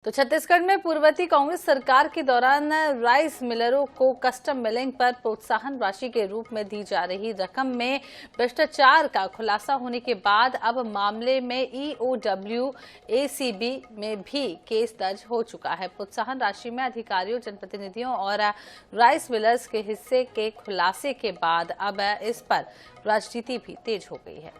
तो छत्तीसगढ़ में पूर्ववर्ती कांग्रेस सरकार के दौरान राइस मिलरों को कस्टम मिलिंग पर प्रोत्साहन राशि के रूप में दी जा रही रकम में भ्रष्टाचार का खुलासा होने के बाद अब मामले में ईओडब्ल्यू एसीबी में भी केस दर्ज हो चुका है। प्रोत्साहन राशि में अधिकारियों, जनप्रतिनिधियों और राइस मिलर्स के हिस्से के खुलासे के बाद अब इस पर राजनीति भी तेज हो गई है।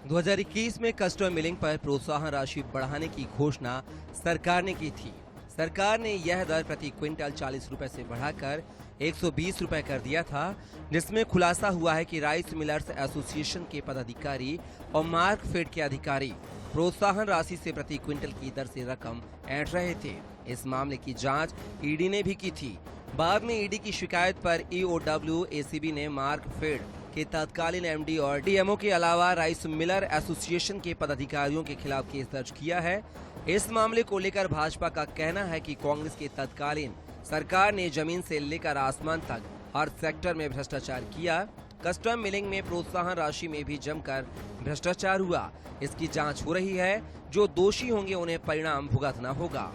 2021 में कस्टम मिलिंग पर प्रोत्साहन राशि बढ़ाने की घोषणा सरकार ने की थी। सरकार ने यह दर प्रति क्विंटल 40 रुपए से बढ़ाकर 120 रुपए कर दिया था, जिसमें खुलासा हुआ है कि राइस मिलर्स एसोसिएशन के पदाधिकारी और मार्कफेड के अधिकारी प्रोत्साहन राशि से प्रति क्विंटल की दर से रकम ऐंठ रहे थे। इस मामले की जांच ईडी ने भी की थी। बाद में ईडी की शिकायत पर ईओडब्ल्यू एसीबी ने मार्कफेड के तत्कालीन एमडी और डीएमओ के अलावा राइस मिलर एसोसिएशन के पदाधिकारियों के खिलाफ केस दर्ज किया है। इस मामले को लेकर भाजपा का कहना है कि कांग्रेस के तत्कालीन सरकार ने जमीन से लेकर आसमान तक हर सेक्टर में भ्रष्टाचार किया। कस्टम मिलिंग में प्रोत्साहन राशि में भी जमकर भ्रष्टाचार हुआ। इसकी जांच हो रही है। जो दोषी होंगे उन्हें परिणाम भुगतना होगा।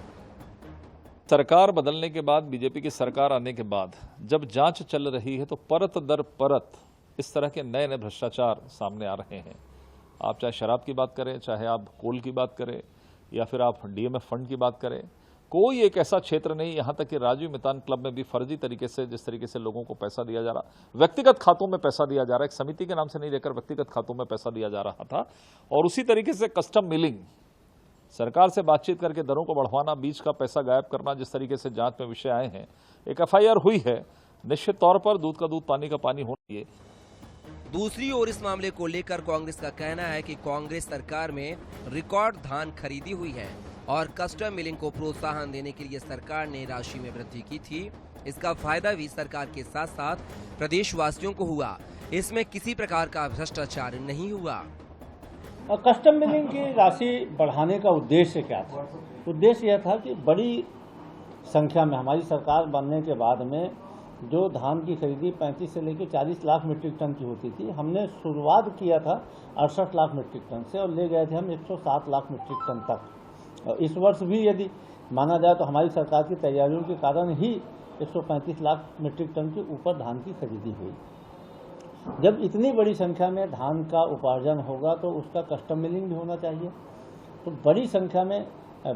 सरकार बदलने के बाद, बीजेपी की सरकार आने के बाद जब जांच चल रही है तो परत दर परत इस तरह के नए नए भ्रष्टाचार सामने आ रहे हैं। आप चाहे शराब की बात करें, चाहे आप कोल की बात करें, या फिर आप डीएमएफ फंड की बात करें, कोई एक ऐसा क्षेत्र नहीं, यहाँ तक कि राजीव मितान क्लब में भी फर्जी तरीके से जिस तरीके से लोगों को पैसा दिया जा रहा, व्यक्तिगत खातों में पैसा दिया जा रहा, एक समिति के नाम से नहीं लेकर व्यक्तिगत खातों में पैसा दिया जा रहा था। और उसी तरीके से कस्टम मिलिंग, सरकार से बातचीत करके दरों को बढ़वाना, बीच का पैसा गायब करना, जिस तरीके से जांच में विषय आए हैं। एक एफआईआर हुई है, निश्चित तौर पर दूध का दूध पानी का पानी होना चाहिए। दूसरी ओर इस मामले को लेकर कांग्रेस का कहना है कि कांग्रेस सरकार में रिकॉर्ड धान खरीदी हुई है और कस्टम मिलिंग को प्रोत्साहन देने के लिए सरकार ने राशि में वृद्धि की थी। इसका फायदा भी सरकार के साथ साथ प्रदेशवासियों को हुआ। इसमें किसी प्रकार का भ्रष्टाचार नहीं हुआ। कस्टम मिलिंग की राशि बढ़ाने का उद्देश्य क्या था? उद्देश्य यह था कि बड़ी संख्या में हमारी सरकार बनने के बाद में जो धान की खरीदी 35 से लेकर 40 लाख मीट्रिक टन की होती थी, हमने शुरुआत किया था 68 लाख मीट्रिक टन से और ले गए थे हम 107 लाख मीट्रिक टन तक। और इस वर्ष भी यदि माना जाए तो हमारी सरकार की तैयारियों के कारण ही 135 लाख मीट्रिक टन के ऊपर धान की खरीदी हुई। जब इतनी बड़ी संख्या में धान का उपार्जन होगा तो उसका कस्टम मिलिंग भी होना चाहिए। तो बड़ी संख्या में,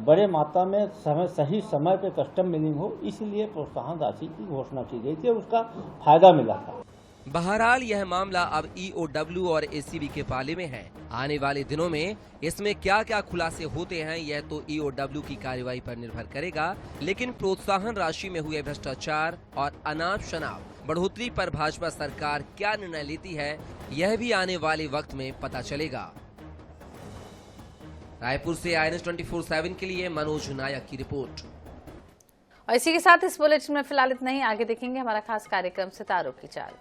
बड़े मात्रा में सही समय पे कस्टम मिलिंग हो, इसलिए प्रोत्साहन राशि की घोषणा की गई थी और उसका फायदा मिला था। बहरहाल यह मामला अब ईओडब्ल्यू और एसीबी के पाले में है। आने वाले दिनों में इसमें क्या क्या खुलासे होते हैं यह तो ईओडब्ल्यू की कार्रवाई पर निर्भर करेगा। लेकिन प्रोत्साहन राशि में हुए भ्रष्टाचार और अनाप शनाप बढ़ोतरी पर भाजपा सरकार क्या निर्णय लेती है, यह भी आने वाले वक्त में पता चलेगा। रायपुर से INS 24/7 के लिए मनोज नायक की रिपोर्ट। और इसी के साथ इस बुलेटिन में फिलहाल इतना ही। आगे देखेंगे हमारा खास कार्यक्रम सितारों की चाल।